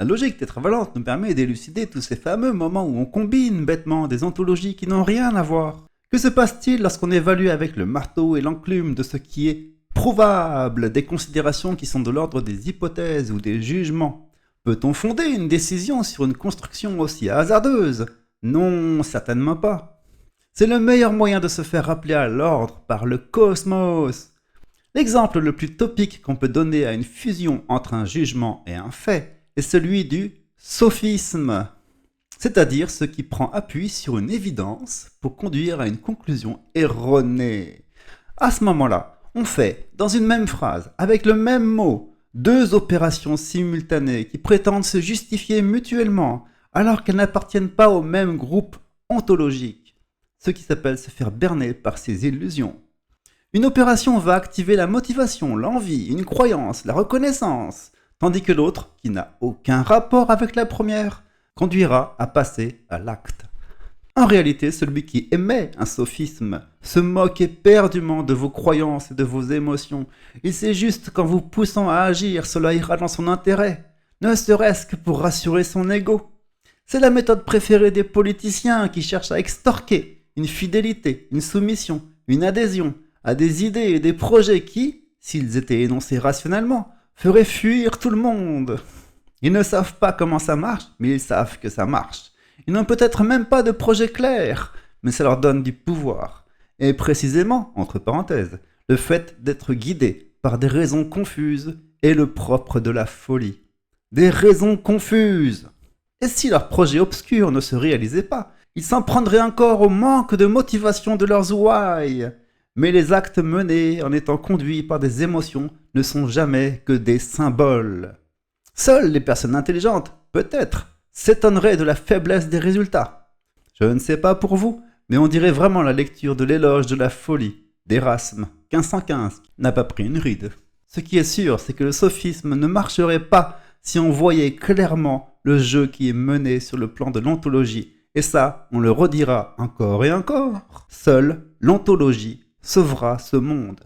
La logique tétravalente nous permet d'élucider tous ces fameux moments où on combine bêtement des ontologies qui n'ont rien à voir. Que se passe-t-il lorsqu'on évalue avec le marteau et l'enclume de ce qui est prouvable, des considérations qui sont de l'ordre des hypothèses ou des jugements? Peut-on fonder une décision sur une construction aussi hasardeuse? Non, certainement pas. C'est le meilleur moyen de se faire rappeler à l'ordre par le cosmos. L'exemple le plus topique qu'on peut donner à une fusion entre un jugement et un fait est celui du sophisme, c'est-à-dire ce qui prend appui sur une évidence pour conduire à une conclusion erronée. À ce moment-là, on fait, dans une même phrase, avec le même mot, deux opérations simultanées qui prétendent se justifier mutuellement, alors qu'elles n'appartiennent pas au même groupe ontologique, ce qui s'appelle se faire berner par ses illusions. Une opération va activer la motivation, l'envie, une croyance, la reconnaissance, tandis que l'autre, qui n'a aucun rapport avec la première, conduira à passer à l'acte. En réalité, celui qui émet un sophisme se moque éperdument de vos croyances et de vos émotions. Il sait juste qu'en vous poussant à agir, cela ira dans son intérêt, ne serait-ce que pour rassurer son ego. C'est la méthode préférée des politiciens qui cherchent à extorquer une fidélité, une soumission, une adhésion à des idées et des projets qui, s'ils étaient énoncés rationnellement, feraient fuir tout le monde. Ils ne savent pas comment ça marche, mais ils savent que ça marche. Ils n'ont peut-être même pas de projet clair, mais ça leur donne du pouvoir. Et précisément, entre parenthèses, le fait d'être guidé par des raisons confuses est le propre de la folie. Des raisons confuses. Et si leur projet obscur ne se réalisait pas, ils s'en prendraient encore au manque de motivation de leurs ouailles. Mais les actes menés en étant conduits par des émotions ne sont jamais que des symboles. Seules les personnes intelligentes, peut-être, s'étonneraient de la faiblesse des résultats. Je ne sais pas pour vous, mais on dirait vraiment la lecture de l'éloge de la folie d'Erasme, 1515, n'a pas pris une ride. Ce qui est sûr, c'est que le sophisme ne marcherait pas si on voyait clairement le jeu qui est mené sur le plan de l'ontologie. Et ça, on le redira encore et encore. Seule l'ontologie sauvera ce monde.